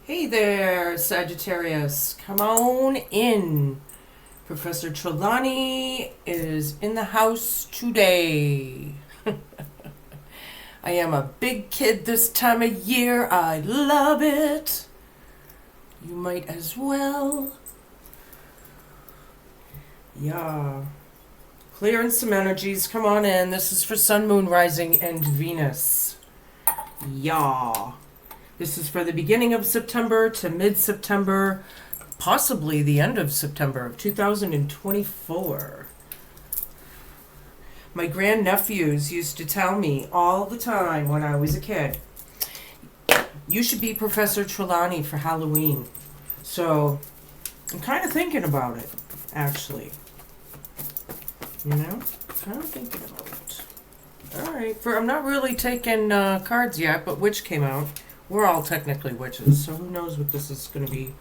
Hey there, Sagittarius. Come on in. Professor Trelawney is in the house today. I am a big kid this time of year. I love it. You might as well. Yeah. Clearing some energies. Come on in. This is for Sun, Moon, Rising, and Venus. Yeah. This is for the beginning of September to mid-September, possibly the end of September of 2024. My grandnephews used to tell me all the time when I was a kid, you should be Professor Trelawney for Halloween. So I'm kind of thinking about it, actually. You know? Kind of thinking about it. All right. I'm not really taking cards yet, but Witch came out. We're all technically witches, so who knows what this is going to be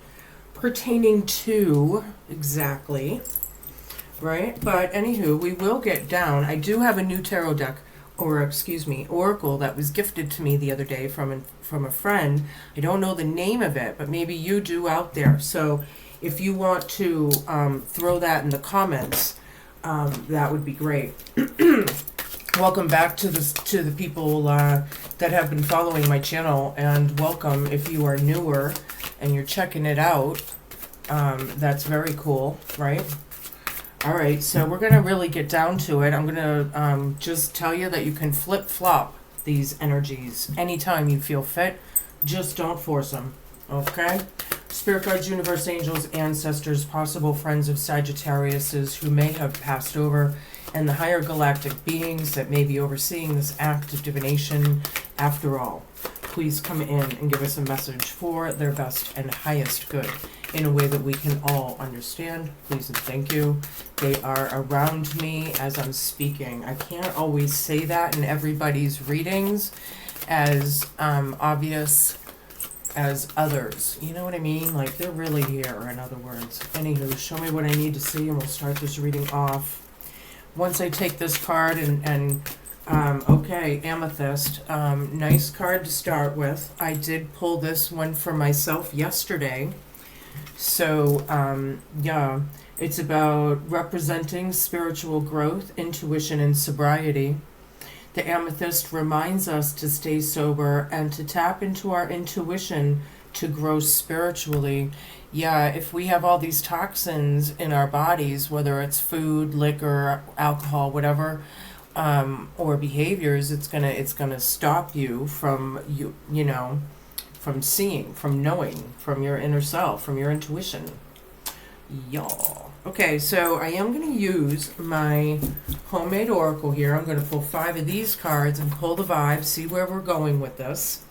pertaining to exactly, right? But anywho, we will get down. I do have a new tarot deck, oracle that was gifted to me the other day from a friend. I don't know the name of it, but maybe you do out there. So if you want to throw that in the comments, that would be great. Welcome back to the people that have been following my channel, and welcome if you are newer and you're checking it out. That's very cool, right? All right, so we're gonna really get down to it. I'm gonna just tell you that you can flip-flop these energies anytime you feel fit. Just don't force them, okay? Spirit guides, universe, angels, ancestors, possible friends of Sagittariuses who may have passed over, and the higher galactic beings that may be overseeing this act of divination. After all, please come in and give us a message for their best and highest good in a way that we can all understand. Please and thank you. They are around me as I'm speaking. I can't always say that in everybody's readings as obvious as others. You know what I mean? Like, they're really here, in other words. Anywho, show me what I need to see and we'll start this reading off. Once I take this card okay, Amethyst, nice card to start with. I did pull this one for myself yesterday. So, yeah, it's about representing spiritual growth, intuition, and sobriety. The Amethyst reminds us to stay sober and to tap into our intuition to grow spiritually. Yeah, if we have all these toxins in our bodies, whether it's food, liquor, alcohol, whatever, or behaviors, it's gonna stop you from from seeing, from knowing, from your inner self, from your intuition. Y'all. Okay, so I am going to use my homemade oracle here. I'm going to pull 5 of these cards and pull the vibe, see where we're going with this.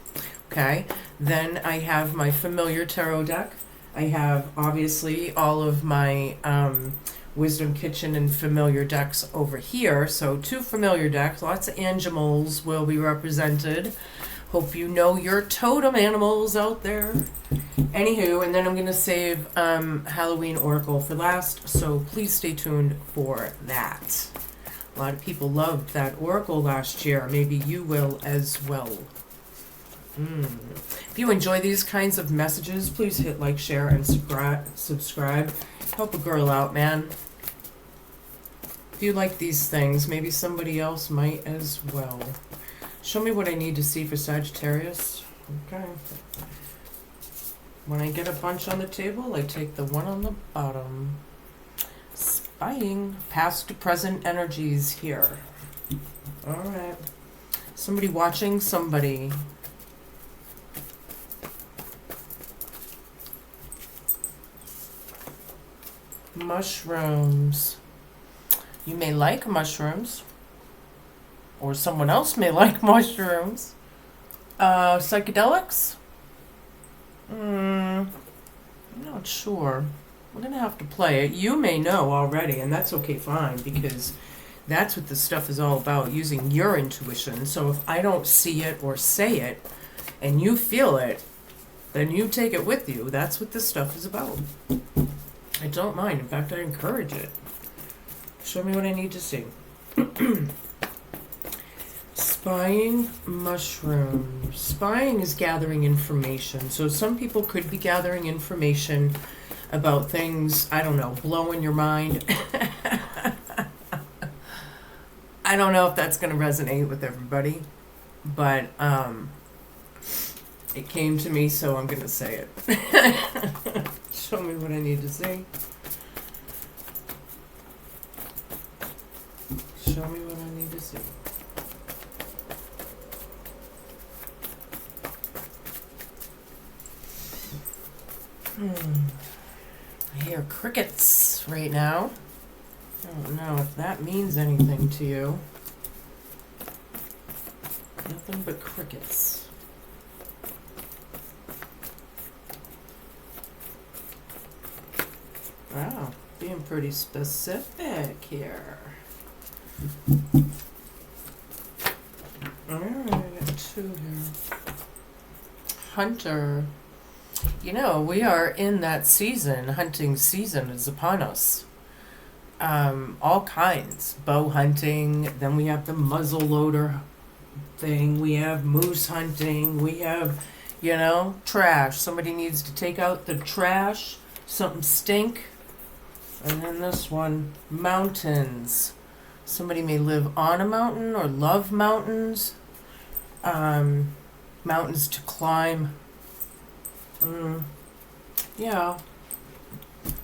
Okay, then I have my familiar tarot deck. I have, obviously, all of my Wisdom Kitchen and familiar decks over here. So 2 familiar decks, lots of animals will be represented. Hope you know your totem animals out there. Anywho, and then I'm going to save Halloween Oracle for last, so please stay tuned for that. A lot of people loved that Oracle last year. Maybe you will as well. If you enjoy these kinds of messages, please hit like, share, and subscribe. Help a girl out, man. If you like these things, maybe somebody else might as well. Show me what I need to see for Sagittarius. Okay. When I get a bunch on the table, I take the one on the bottom. Spying past to present energies here. All right. Somebody watching somebody. Mushrooms. You may like mushrooms. Or someone else may like mushrooms. Psychedelics? I'm not sure. We're going to have to play it. You may know already, and that's okay, fine, because that's what this stuff is all about, using your intuition. So if I don't see it or say it, and you feel it, then you take it with you. That's what this stuff is about. I don't mind. In fact, I encourage it. Show me what I need to see. Spying mushrooms. Spying is gathering information. So some people could be gathering information about things, I don't know, blowing your mind. I don't know if that's going to resonate with everybody, but it came to me, so I'm going to say it. Show me what I need to see. Show me what I need to see. I hear crickets right now. I don't know if that means anything to you. Nothing but crickets. Wow, being pretty specific here. Alright, I got two here. Hunter. You know, we are in that season. Hunting season is upon us. All kinds. Bow hunting. Then we have the muzzle loader thing. We have moose hunting. We have, trash. Somebody needs to take out the trash. Something stink. And then this one, mountains. Somebody may live on a mountain or love mountains. Mountains to climb. Yeah.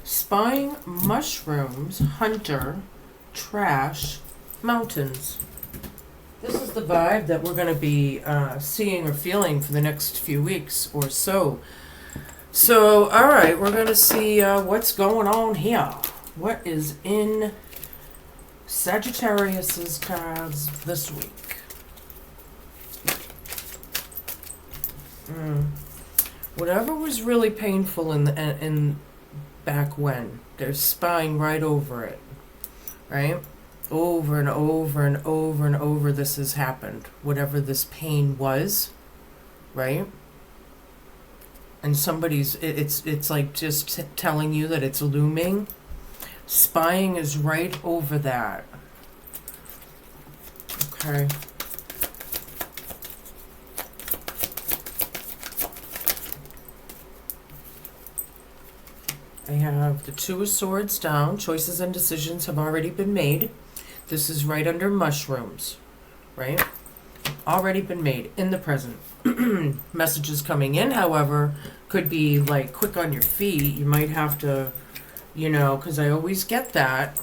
Spying mushrooms, hunter, trash, mountains. This is the vibe that we're going to be seeing or feeling for the next few weeks or so. So, all right, we're going to see what's going on here. What is in Sagittarius's cards this week? Whatever was really painful in back when, they're spying right over it, right? Over and over and over and over this has happened. Whatever this pain was, right? And it's like just telling you that it's looming. Spying is right over that. Okay. I have the Two of Swords down. Choices and decisions have already been made. This is right under mushrooms, right? Already been made in the present. Messages coming in, however, could be like quick on your feet. You might have to, because I always get that,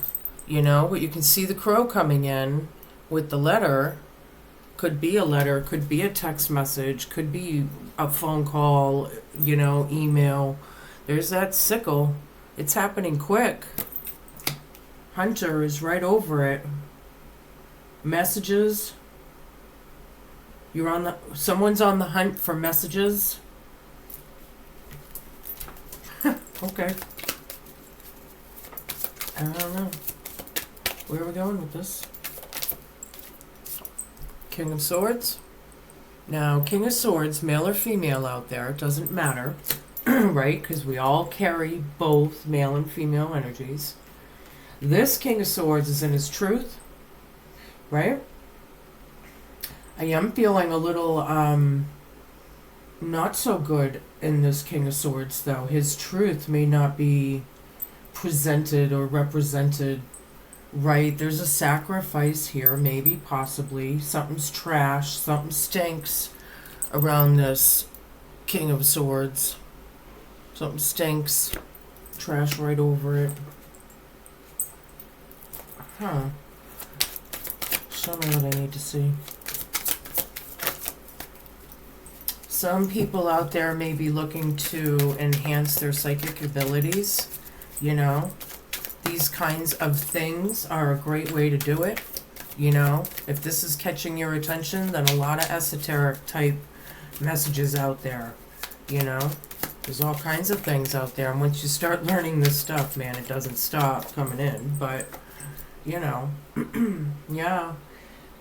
but you can see the crow coming in with the letter. Could be a letter, could be a text message, could be a phone call, email. There's that sickle. It's happening quick. Hunter is right over it. Messages. Someone's on the hunt for messages. Okay. I don't know. Where are we going with this? King of Swords. Now, King of Swords, male or female out there, doesn't matter. Right? Because we all carry both male and female energies. This King of Swords is in his truth. Right? I am feeling a little not so good in this King of Swords, though. His truth may not be presented or represented right. There's a sacrifice here, maybe, possibly. Something's trash, something stinks around this King of Swords. Something stinks. Trash right over it. Huh. Show me what I need to see. Some people out there may be looking to enhance their psychic abilities. These kinds of things are a great way to do it. If this is catching your attention, then a lot of esoteric type messages out there. There's all kinds of things out there. And once you start learning this stuff, man, it doesn't stop coming in. But, yeah.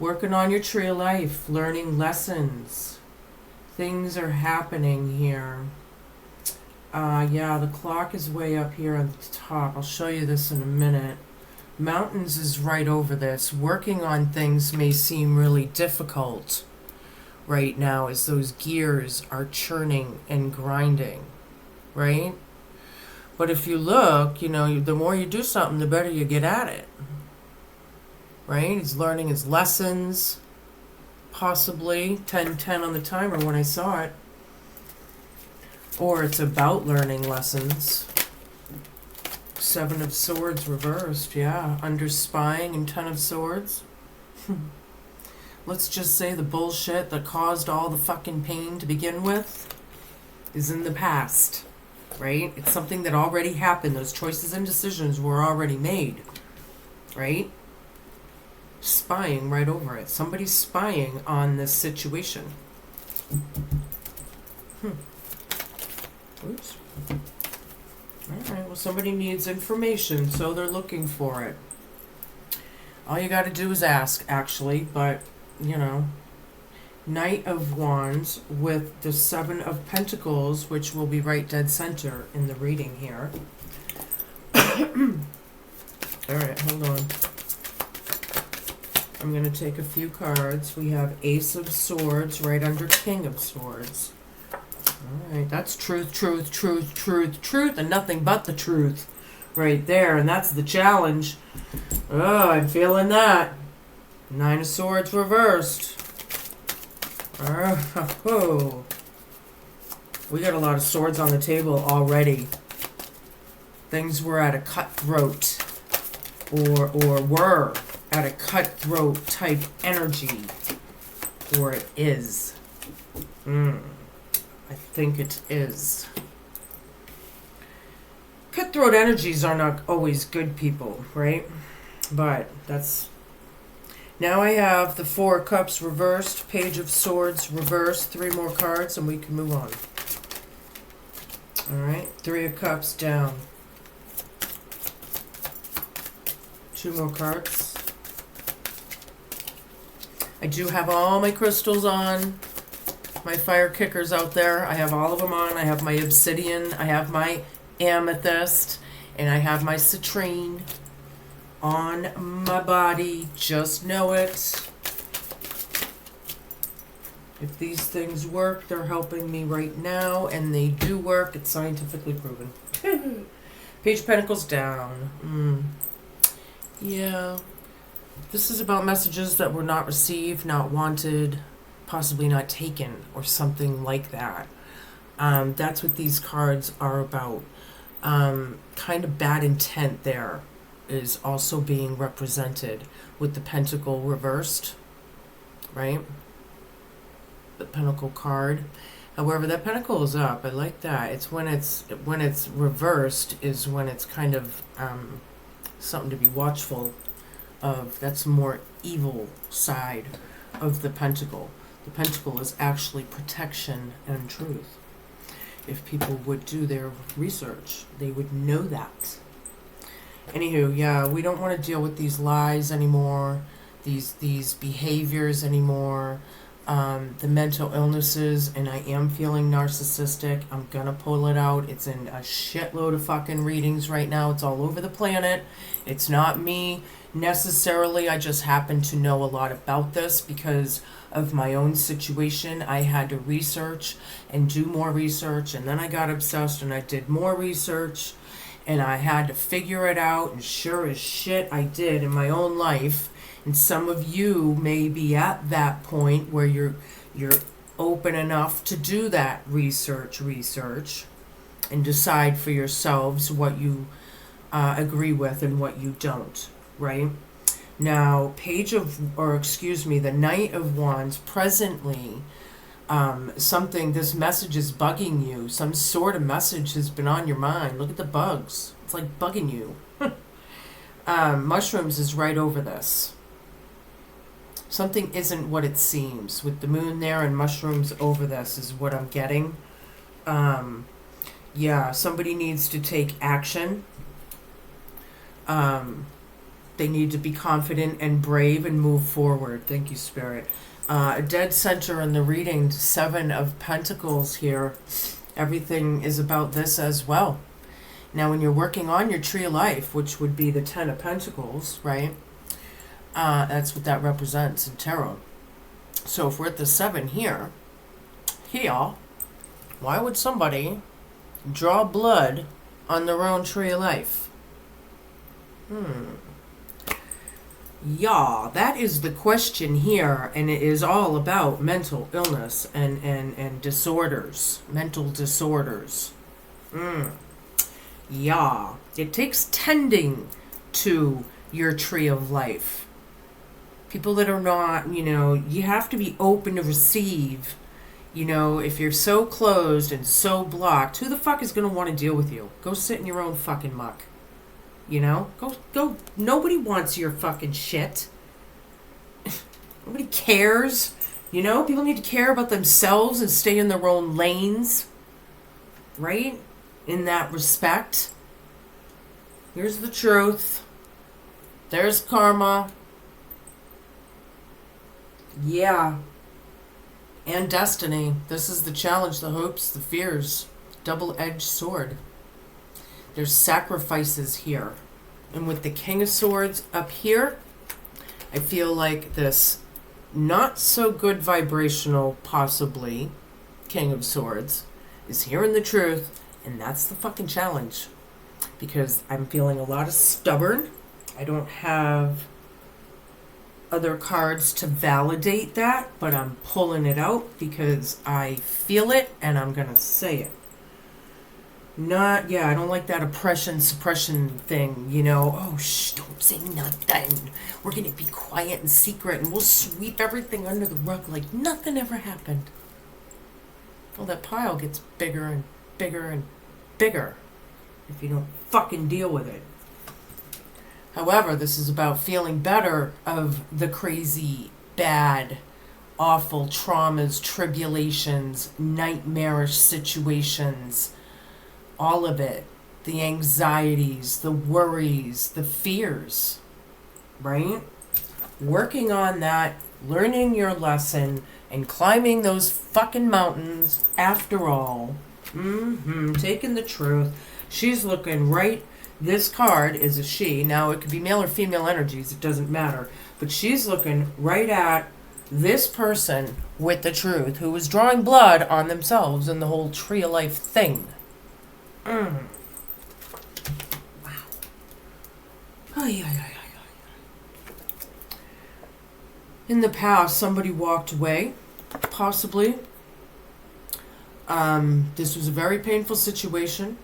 Working on your tree of life, learning lessons. Things are happening here. Yeah, the clock is way up here on the top. I'll show you this in a minute. Mountains is right over this. Working on things may seem really difficult right now as those gears are churning and grinding, right? But if you look, the more you do something, the better you get at it, right? He's learning his lessons, possibly 10-10 on the timer when I saw it. Or it's about learning lessons. 7 of Swords reversed, yeah. Under spying and 10 of Swords. Let's just say the bullshit that caused all the fucking pain to begin with is in the past, right? It's something that already happened. Those choices and decisions were already made, right? Spying right over it. Somebody's spying on this situation. Oops. Alright, well, somebody needs information, so they're looking for it. All you gotta do is ask, actually, but, Knight of Wands with the 7 of Pentacles, which will be right dead center in the reading here. Alright, hold on. I'm gonna take a few cards. We have Ace of Swords right under King of Swords. Alright, that's truth, truth, truth, truth, truth, and nothing but the truth right there, and that's the challenge. Oh, I'm feeling that. 9 of Swords reversed. Oh, we got a lot of swords on the table already. Things were at a cutthroat, or were at a cutthroat type energy, or it is. I think it is. Cutthroat energies are not always good people, right? But that's... Now I have the 4 of Cups reversed, Page of Swords reversed, 3 more cards, and we can move on. Alright, 3 of Cups down. 2 more cards. I do have all my crystals on. My fire kickers out there. I have all of them on. I have my obsidian. I have my amethyst. And I have my citrine on my body. Just know it. If these things work, they're helping me right now. And they do work. It's scientifically proven. Page of Pentacles down. Yeah. This is about messages that were not received, not wanted, possibly not taken, or something like that. That's what these cards are about. Kind of bad intent there is also being represented with the Pentacle reversed, right? The Pentacle card. However, that Pentacle is up. I like that. It's when it's reversed is when it's kind of something to be watchful of. That's more evil side of the Pentacle. The Pentacle is actually protection and truth. If people would do their research, they would know that. Anywho, yeah, we don't want to deal with these lies anymore, these behaviors anymore, the mental illnesses, and I am feeling narcissistic. I'm gonna pull it out. It's in a shitload of fucking readings right now. It's all over the planet. It's not me necessarily. I just happen to know a lot about this because of my own situation. I had to research and do more research, and then I got obsessed and I did more research, and I had to figure it out, and sure as shit I did in my own life. And some of you may be at that point where you're open enough to do that research and decide for yourselves what you agree with and what you don't, right? Now, the Knight of Wands presently, this message is bugging you. Some sort of message has been on your mind. Look at the bugs. It's like bugging you. Mushrooms is right over this. Something isn't what it seems. With the moon there and mushrooms over this is what I'm getting. Yeah, somebody needs to take action. They need to be confident and brave and move forward. Thank you, Spirit. Dead center in the reading, 7 of Pentacles here. Everything is about this as well. Now, when you're working on your tree of life, which would be the Ten of Pentacles, right? That's what that represents in tarot. So if we're at the 7 here, why would somebody draw blood on their own tree of life? Yeah, that is the question here, and it is all about mental illness and disorders, mental disorders. Yeah, it takes tending to your tree of life. People that are not, you have to be open to receive. If you're so closed and so blocked, who the fuck is going to want to deal with you? Go sit in your own fucking muck. Go. Nobody wants your fucking shit. Nobody cares. People need to care about themselves and stay in their own lanes. Right? In that respect. Here's the truth. There's karma. Yeah. And destiny. This is the challenge, the hopes, the fears. Double-edged sword. There's sacrifices here. And with the King of Swords up here, I feel like this not so good vibrational, possibly, King of Swords is hearing the truth, and that's the fucking challenge. Because I'm feeling a lot of stubborn. I don't have other cards to validate that, but I'm pulling it out because I feel it and I'm going to say it. I don't like that oppression, suppression thing, Oh, don't say nothing. We're going to be quiet and secret and we'll sweep everything under the rug like nothing ever happened. Well, that pile gets bigger and bigger and bigger if you don't fucking deal with it. However, this is about feeling better of the crazy, bad, awful traumas, tribulations, nightmarish situations, all of it. The anxieties, the worries, the fears, right? Working on that, learning your lesson, and climbing those fucking mountains after all. Taking the truth. She's looking right. This card is a she. Now, it could be male or female energies. It doesn't matter. But she's looking right at this person with the truth who is drawing blood on themselves and the whole tree of life thing. Wow. In the past, somebody walked away, possibly. This was a very painful situation.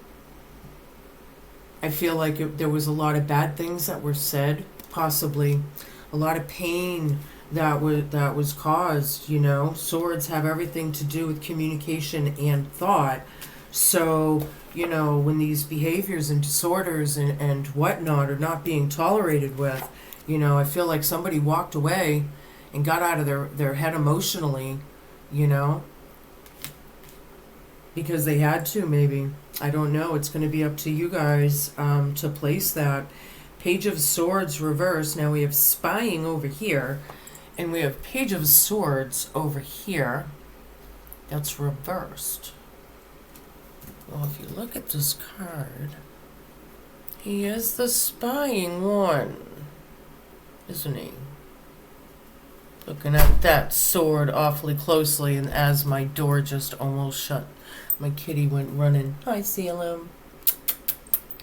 I feel like there was a lot of bad things that were said, possibly a lot of pain that was caused. Swords have everything to do with communication and thought. So, when these behaviors and disorders and whatnot are not being tolerated with, I feel like somebody walked away and got out of their head emotionally, because they had to, maybe. I don't know. It's going to be up to you guys to place that. Page of Swords reversed. Now we have spying over here. And we have Page of Swords over here. That's reversed. Well, if you look at this card, he is the spying one, isn't he? Looking at that sword awfully closely, and as my door just almost shut, my kitty went running. Hi, Salem.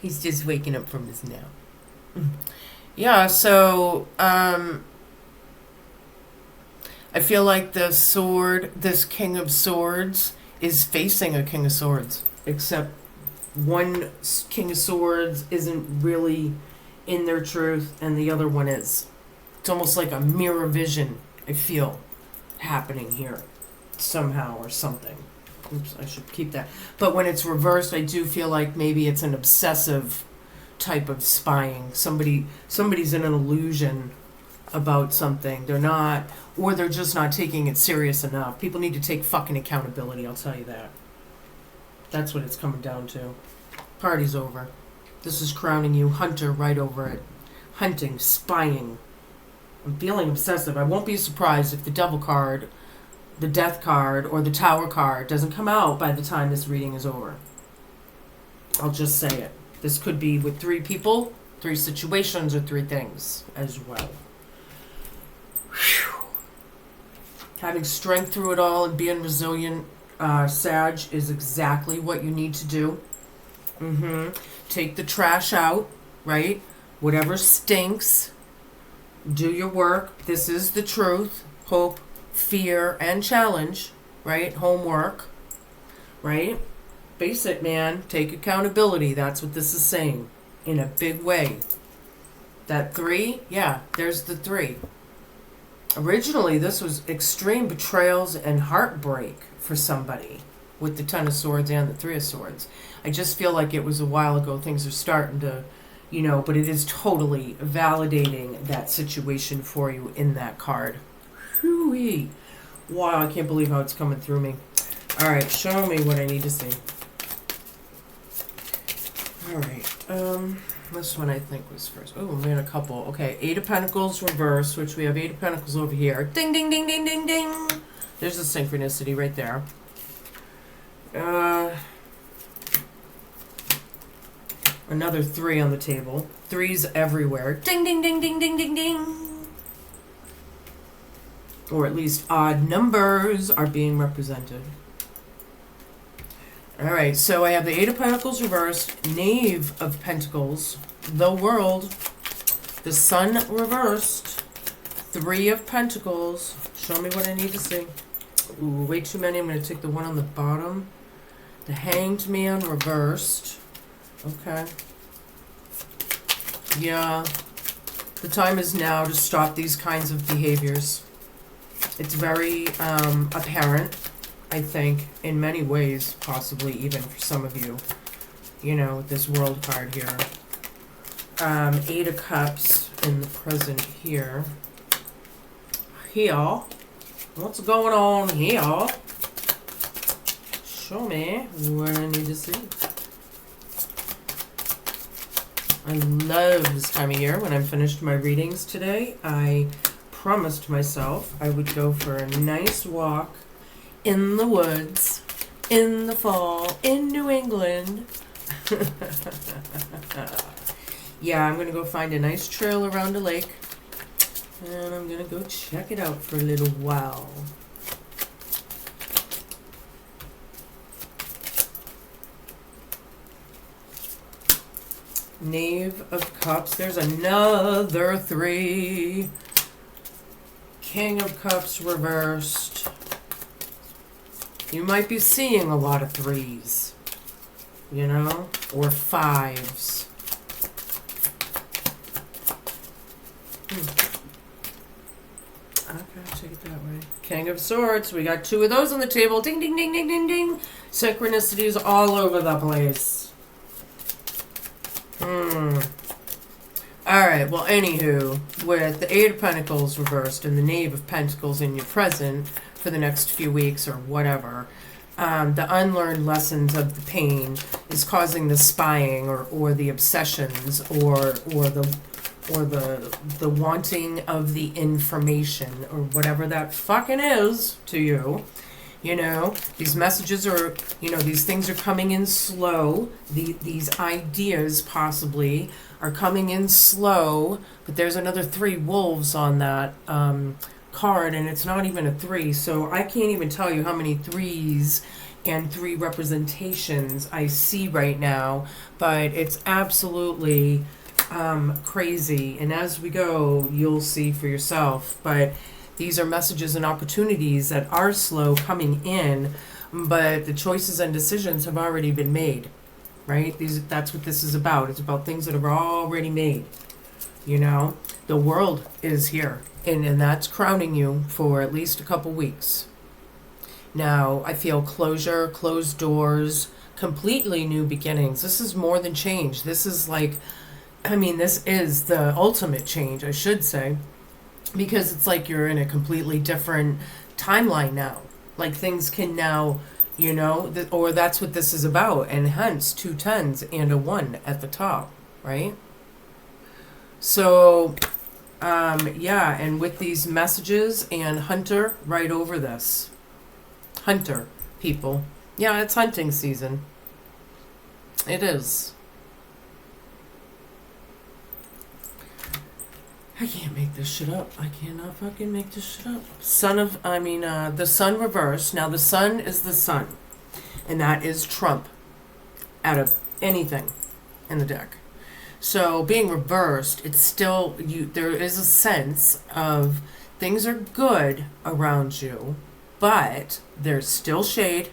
He's just waking up from his nap. Yeah, so I feel like the sword, this King of Swords, is facing a King of Swords. Except one King of Swords isn't really in their truth, and the other one is. It's almost like a mirror vision, I feel, happening here somehow or something. Oops, I should keep that. But when it's reversed, I do feel like maybe it's an obsessive type of spying. Somebody's in an illusion about something. They're not, or they're just not taking it serious enough. People need to take fucking accountability, I'll tell you that. That's what it's coming down to. Party's over. This is crowning you hunter right over it. Hunting, spying. I'm feeling obsessive. I won't be surprised if the devil card, the death card, or the tower card doesn't come out by the time this reading is over. I'll just say it. This could be with 3 people, 3 situations, or 3 things as well. Whew. Having strength through it all and being resilient, Sag, is exactly what you need to do. Take the trash out, right? Whatever stinks, do your work. This is the truth. Hope, fear, and challenge, right? Homework, right? Face it, man. Take accountability. That's what this is saying in a big way. That 3, yeah, there's the 3. Originally, this was extreme betrayals and heartbreak for somebody with the 10 of Swords and the 3 of Swords. I just feel like it was a while ago. Things are starting to, but it is totally validating that situation for you in that card. Whew-wee. Wow, I can't believe how it's coming through me. All right, show me what I need to see. All right, this one I think was first. Oh, we had a couple. Okay, 8 of Pentacles reverse, which we have 8 of Pentacles over here. Ding, ding, ding, ding, ding, ding. There's a synchronicity right there. Another 3 on the table. 3s everywhere. Ding, ding, ding, ding, ding, ding, ding. Or at least odd numbers are being represented. All right, so I have the 8 of Pentacles reversed, Knave of Pentacles, the World, the Sun reversed, 3 of Pentacles. Show me what I need to see. Ooh, way too many. I'm going to take the one on the bottom. The Hanged Man reversed. Okay. Yeah. The time is now to stop these kinds of behaviors. It's very apparent, I think, in many ways, possibly even for some of you, with this World card here. 8 of Cups in the present here. Here. What's going on here? Show me what I need to see. I love this time of year. When I'm finished my readings today, I promised myself I would go for a nice walk in the woods, in the fall, in New England. Yeah, I'm going to go find a nice trail around a lake, and I'm going to go check it out for a little while. Knave of Cups. There's another 3. King of Cups reversed. You might be seeing a lot of 3s, or 5s. Okay, take it that way. King of Swords. We got 2 of those on the table. Ding, ding, ding, ding, ding, ding. Synchronicities all over the place. Alright, well, anywho, with the 8 of Pentacles reversed and the Knave of Pentacles in your present for the next few weeks or whatever, the unlearned lessons of the pain is causing the spying or the obsessions or the wanting of the information or whatever that fucking is to you. These messages are, these things are coming in slow. These ideas possibly are coming in slow, but there's another 3 wolves on that card, and it's not even a 3, so I can't even tell you how many 3s and 3 representations I see right now, but it's absolutely crazy, and as we go, you'll see for yourself, but these are messages and opportunities that are slow coming in, but the choices and decisions have already been made, right? That's what this is about. It's about things that are already made. The world is here, and that's crowning you for at least a couple weeks. Now, I feel closure, closed doors, completely new beginnings. This is more than change. This is this is the ultimate change, I should say. Because it's like you're in a completely different timeline now. Like things can now, or that's what this is about. And hence 2 10s and a 1 at the top, right? So, yeah, and with these messages and Hunter right over this. Hunter, people. Yeah, it's hunting season. It is. I can't make this shit up. I cannot fucking make this shit up. The sun reversed. Now the sun is the sun. And that is Trump out of anything in the deck. So being reversed, it's still, there is a sense of things are good around you, but there's still shade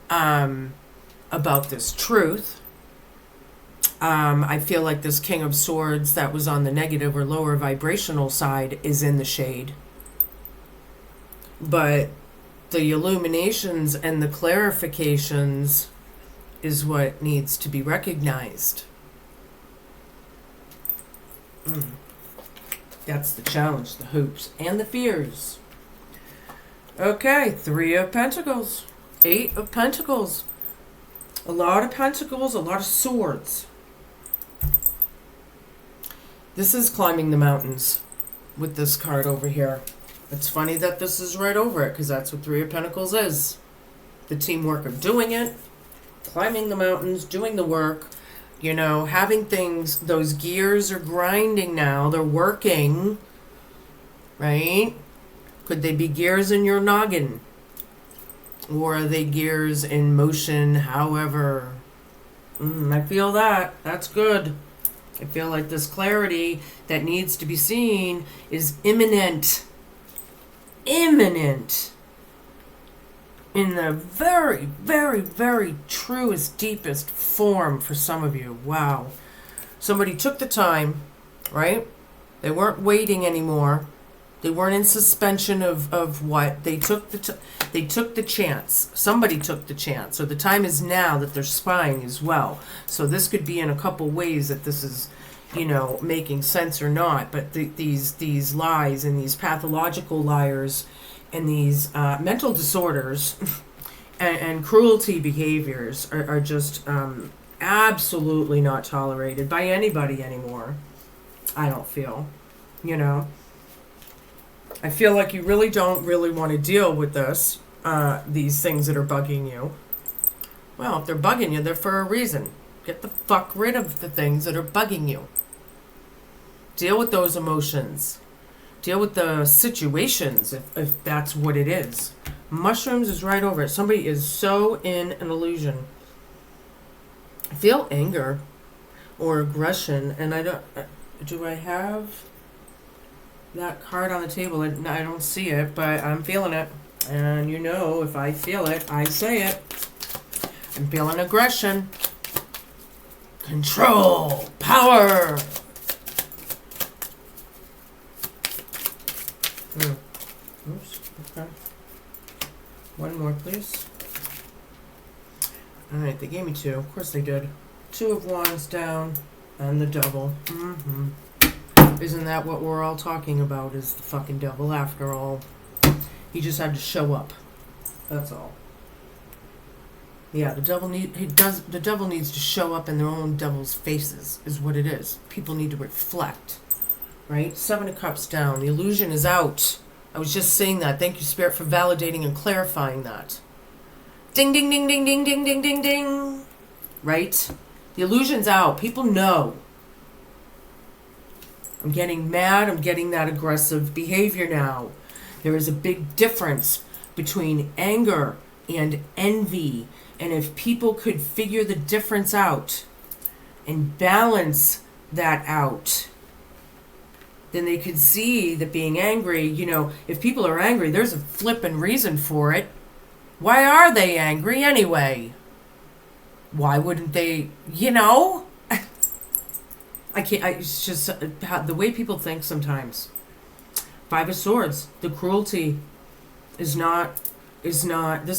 about this truth. I feel like this King of Swords that was on the negative or lower vibrational side is in the shade. But the illuminations and the clarifications is what needs to be recognized. That's the challenge, the hopes and the fears. Okay, 3 of Pentacles, 8 of Pentacles. A lot of pentacles, a lot of swords. This is climbing the mountains with this card over here. It's funny that this is right over it, because that's what 3 of Pentacles is. The teamwork of doing it, climbing the mountains, doing the work, having things, those gears are grinding now, they're working, right? Could they be gears in your noggin? Or are they gears in motion, however? I feel that. That's good. I feel like this clarity that needs to be seen is imminent. Imminent. In the very, very, very truest, deepest form for some of you. Wow. Somebody took the time, right? They weren't waiting anymore. They weren't in suspension of what? They took the chance. Somebody took the chance. So the time is now that they're spying as well. So this could be in a couple ways that this is, making sense or not. But these lies and these pathological liars and these mental disorders and cruelty behaviors are just absolutely not tolerated by anybody anymore. I don't feel, I feel like you really don't want to deal with this, these things that are bugging you. Well, if they're bugging you, they're for a reason. Get the fuck rid of the things that are bugging you. Deal with those emotions. Deal with the situations, if that's what it is. Mushrooms is right over it. Somebody is so in an illusion. I feel anger or aggression, and do I have that card on the table? I don't see it, but I'm feeling it. And if I feel it, I say it. I'm feeling aggression. Control. Power. Oops. Okay. One more, please. Alright, they gave me 2. Of course they did. 2 of Wands down, and the Devil. Isn't that what we're all talking about, is the fucking devil after all? He just had to show up. That's all. Yeah, the devil needs to show up in their own devil's faces, is what it is. People need to reflect. Right? 7 of Cups down. The illusion is out. I was just saying that. Thank you, Spirit, for validating and clarifying that. Ding, ding, ding, ding, ding, ding, ding, ding, ding. Right? The illusion's out. People know. I'm getting mad. I'm getting that aggressive behavior now. There is a big difference between anger and envy. And if people could figure the difference out and balance that out, then they could see that being angry, if people are angry, there's a flippin' reason for it. Why are they angry anyway? Why wouldn't they, it's just the way people think sometimes. 5 of Swords, the cruelty is not, this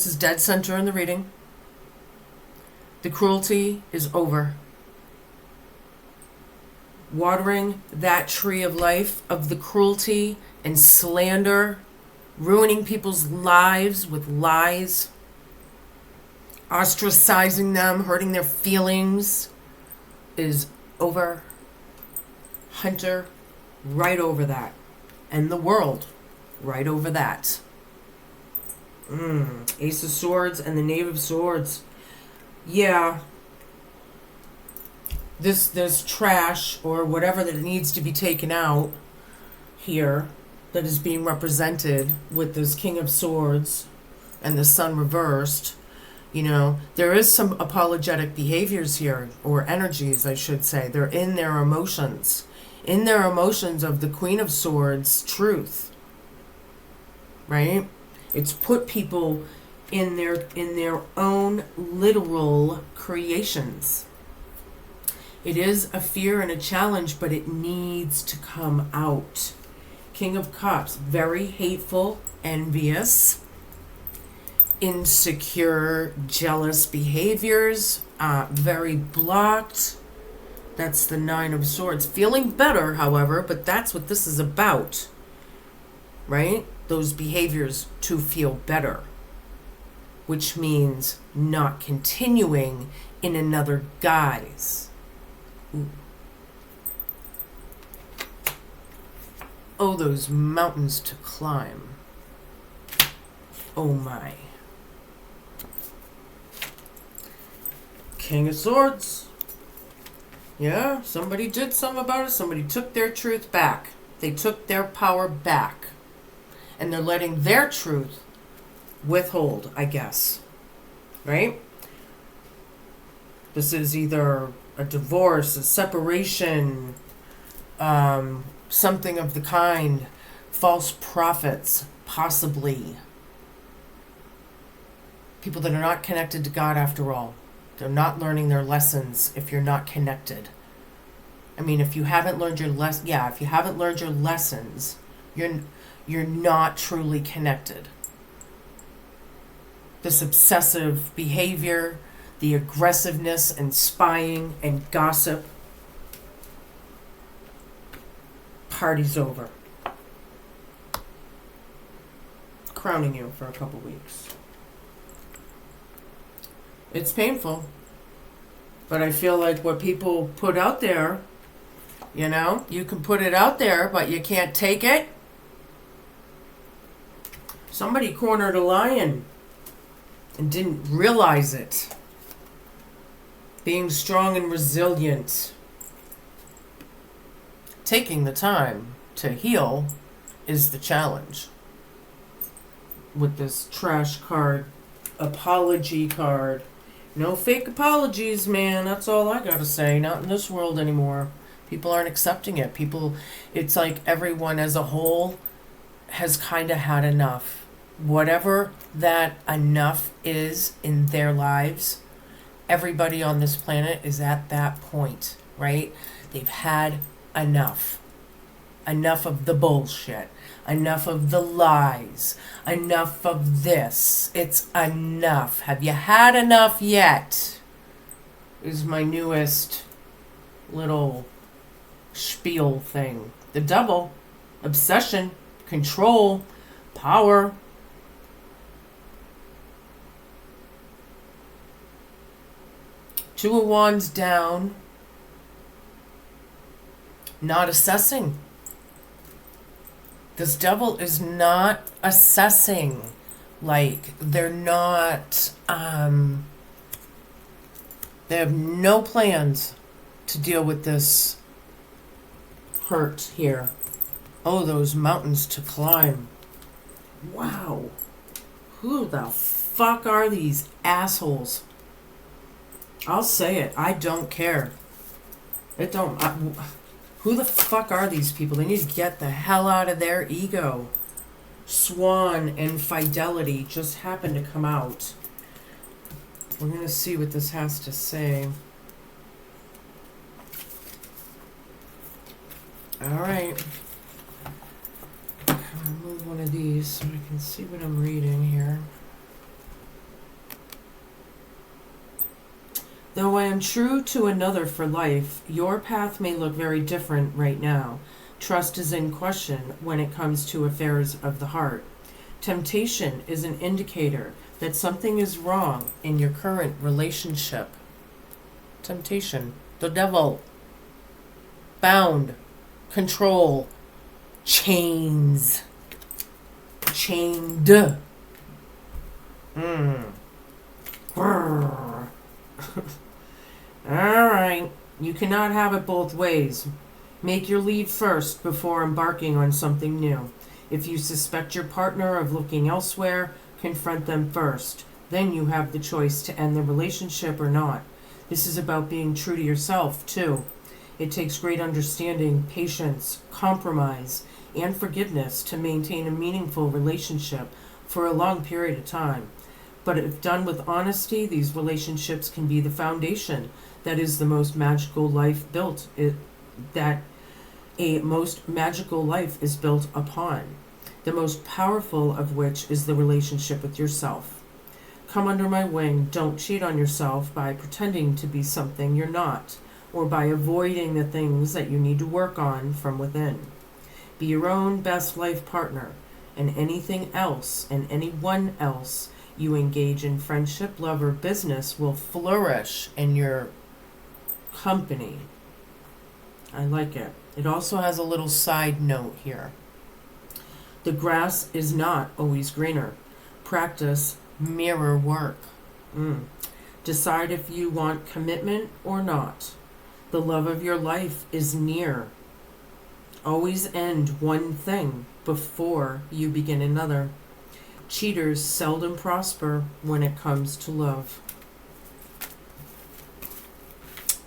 is dead center in the reading. The cruelty is over. Watering that tree of life of the cruelty and slander, ruining people's lives with lies, ostracizing them, hurting their feelings, is over. Hunter, right over that. And the world, right over that. Ace of Swords and the Knave of Swords. Yeah. this trash or whatever that needs to be taken out here that is being represented with this King of Swords and the Sun reversed, there is some apologetic behaviors here, or energies, I should say. They're in their emotions. In their emotions of the Queen of Swords truth. Right? It's put people in their own literal creations. It is a fear and a challenge, but it needs to come out. King of Cups, very hateful, envious, insecure, jealous behaviors, very blocked. That's the Nine of Swords. Feeling better, however, but that's what this is about, right? Those behaviors to feel better, which means not continuing in another guise. Ooh. Oh, those mountains to climb. Oh my. King of Swords. Yeah, somebody did something about it. Somebody took their truth back. They took their power back. And they're letting their truth withhold, I guess. Right? This is either a divorce, a separation, something of the kind. False prophets, possibly. People that are not connected to God after all. They're not learning their lessons if you're not connected. I mean, if you haven't learned your if you haven't learned your lessons, you're not truly connected. This obsessive behavior, the aggressiveness and spying and gossip, party's over. Crowning you for a couple weeks. It's painful, but I feel like what people put out there, you can put it out there, but you can't take it. Somebody cornered a lion and didn't realize it. Being strong and resilient. Taking the time to heal is the challenge. With this trash card, apology card. No fake apologies, man. That's all I gotta say. Not in this world anymore. People aren't accepting it. It's like everyone as a whole has kind of had enough. Whatever that enough is in their lives, everybody on this planet is at that point, right? They've had enough. Enough of the bullshit. Enough of the lies. Enough of this. It's enough. Have you had enough yet? Is my newest little spiel thing. The Devil. Obsession. Control. Power. Two of Wands down. Not assessing. This Devil is not assessing. Like, they're not, they have no plans to deal with this hurt here. Oh, those mountains to climb. Wow. Who the fuck are these assholes? I'll say it. I don't care. Who the fuck are these people? They need to get the hell out of their ego. Swan and Fidelity just happened to come out. We're going to see what this has to say. Alright. I'm going to move one of these so I can see what I'm reading here. Though I am true to another for life, your path may look very different right now. Trust is in question when it comes to affairs of the heart. Temptation is an indicator that something is wrong in your current relationship. Temptation. The Devil. Bound. Control. Chains. Chained. Grrr. Alright. You cannot have it both ways. Make your leave first before embarking on something new. If you suspect your partner of looking elsewhere, confront them first. Then you have the choice to end the relationship or not. This is about being true to yourself, too. It takes great understanding, patience, compromise, and forgiveness to maintain a meaningful relationship for a long period of time. But if done with honesty, these relationships can be the foundation that is the most magical life built that a most magical life is built upon, the most powerful of which is the relationship with yourself. Come under my wing. Don't cheat on yourself by pretending to be something you're not, or by avoiding the things that you need to work on from within. Be your own best life partner, and anything else and anyone else you engage in friendship, love, or business will flourish in your company. I like it. It also has a little side note here. The grass is not always greener. Practice mirror work. Decide if you want commitment or not. The love of your life is near. Always end one thing before you begin another. Cheaters seldom prosper when it comes to love.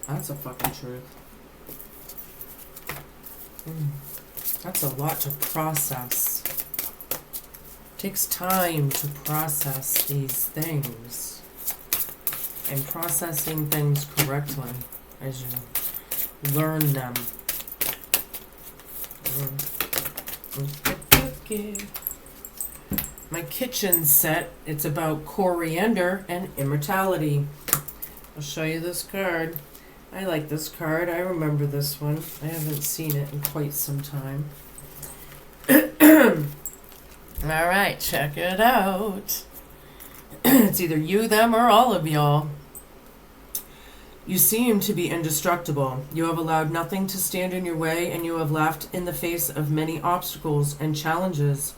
That's a fucking truth. That's a lot to process. Takes time to process these things. And processing things correctly as you learn them. My kitchen set, it's about coriander and immortality. I'll show you this card. I like this card. I remember this one. I haven't seen it in quite some time. Alright, check it out. It's either you, them, or all of y'all. You seem to be indestructible. You have allowed nothing to stand in your way, and you have laughed in the face of many obstacles and challenges.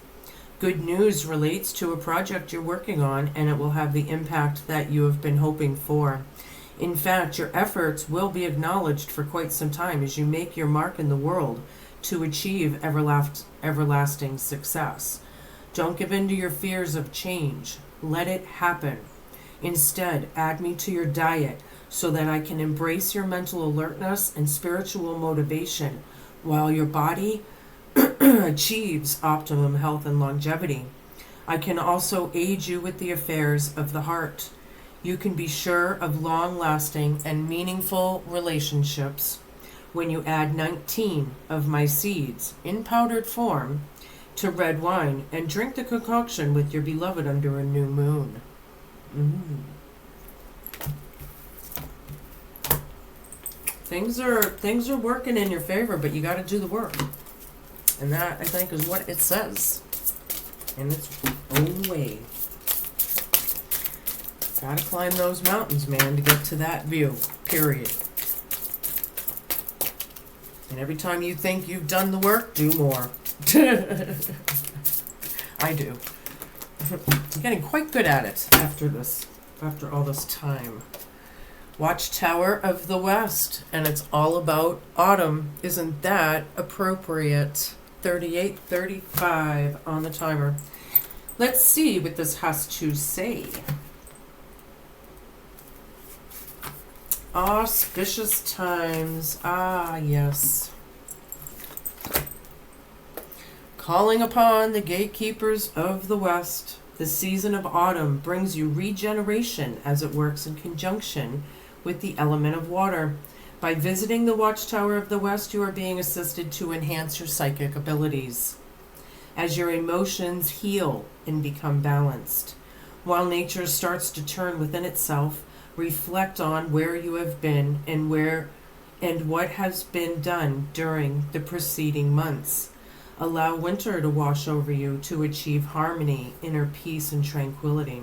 Good news relates to a project you're working on, and it will have the impact that you have been hoping for. In fact, your efforts will be acknowledged for quite some time as you make your mark in the world to achieve everlasting success. Don't give in to your fears of change. Let it happen. Instead, add me to your diet so that I can embrace your mental alertness and spiritual motivation while your body achieves optimum health and longevity. I can also aid you with the affairs of the heart. You can be sure of long-lasting and meaningful relationships when you add 19 of my seeds in powdered form to red wine and drink the concoction with your beloved under a new moon. Things are working in your favor, but you got to do the work. And that, I think, is what it says in its own way. Gotta climb those mountains, man, to get to that view, period. And every time you think you've done the work, do more. I do. I'm getting quite good at it after all this time. Watchtower of the West, and it's all about autumn. Isn't that appropriate? 38:35 on the timer. Let's see what this has to say. Auspicious times. Ah, yes. Calling upon the gatekeepers of the West, the season of autumn brings you regeneration as it works in conjunction with the element of water. By visiting the Watchtower of the West, you are being assisted to enhance your psychic abilities as your emotions heal and become balanced. While nature starts to turn within itself, reflect on where you have been and what has been done during the preceding months. Allow winter to wash over you to achieve harmony, inner peace, and tranquility.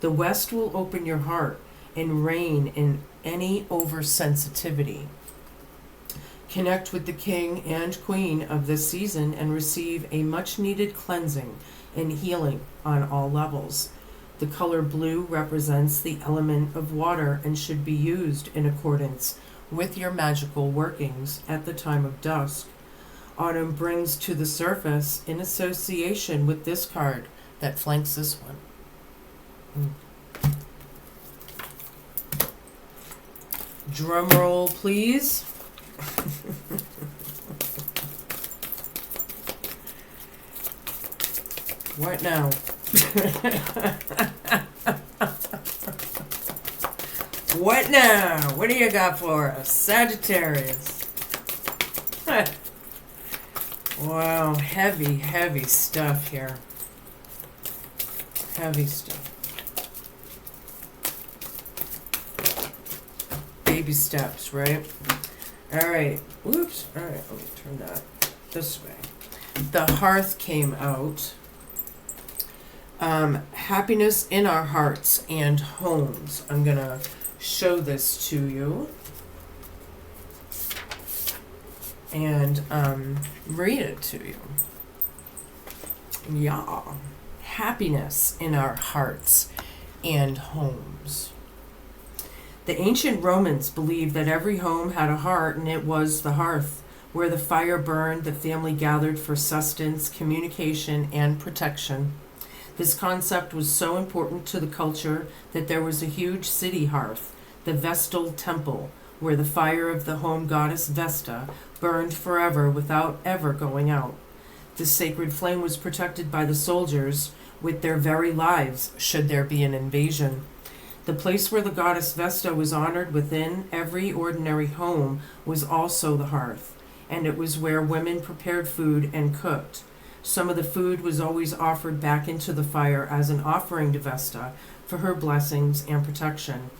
The West will open your heart and rein in any oversensitivity. Connect with the king and queen of this season and receive a much-needed cleansing and healing on all levels. The color blue represents the element of water and should be used in accordance with your magical workings at the time of dusk. Autumn brings to the surface in association with this card that flanks this one. Drum roll, please. What now? What now? What do you got for us? Sagittarius. Wow, heavy stuff here. Heavy stuff. Baby steps, right? All right. Oops. All right, let me turn that this way. The hearth came out. Happiness in our hearts and homes. I'm going to show this to you and read it to you. Yeah. Happiness in our hearts and homes. The ancient Romans believed that every home had a heart, and it was the hearth. Where the fire burned, the family gathered for sustenance, communication, and protection. This concept was so important to the culture that there was a huge city hearth, the Vestal Temple, where the fire of the home goddess Vesta burned forever without ever going out. This sacred flame was protected by the soldiers with their very lives should there be an invasion. The place where the goddess Vesta was honored within every ordinary home was also the hearth, and it was where women prepared food and cooked. Some of the food was always offered back into the fire as an offering to Vesta for her blessings and protection.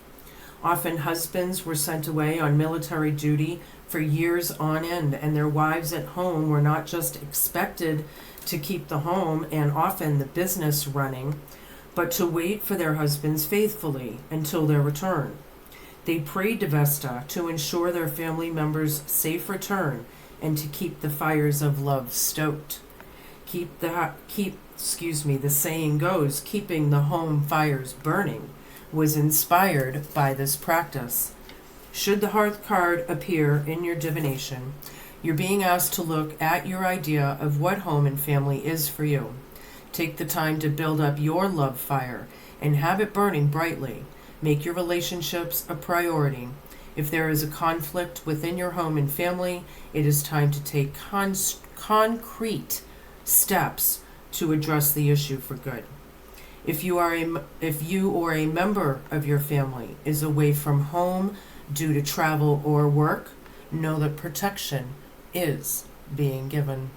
Often husbands were sent away on military duty for years on end, and their wives at home were not just expected to keep the home and often the business running, but to wait for their husbands faithfully until their return. They prayed to Vesta to ensure their family members' safe return and to keep the fires of love stoked. The saying goes, keeping the home fires burning, was inspired by this practice. Should the hearth card appear in your divination, you're being asked to look at your idea of what home and family is for you. Take the time to build up your love fire and have it burning brightly. Make your relationships a priority. If there is a conflict within your home and family, it is time to take concrete steps to address the issue for good. If you or a member of your family is away from home due to travel or work, know that protection is being given.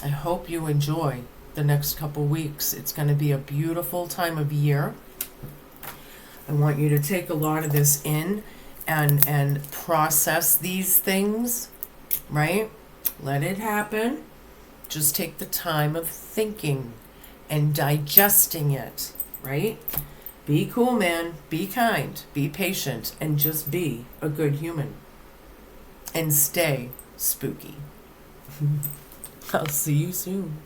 I hope you enjoy the next couple weeks. It's going to be a beautiful time of year. I want you to take a lot of this in and process these things, right? Let it happen. Just take the time of thinking and digesting it, right? Be cool, man. Be kind. Be patient. And just be a good human. And stay spooky. I'll see you soon.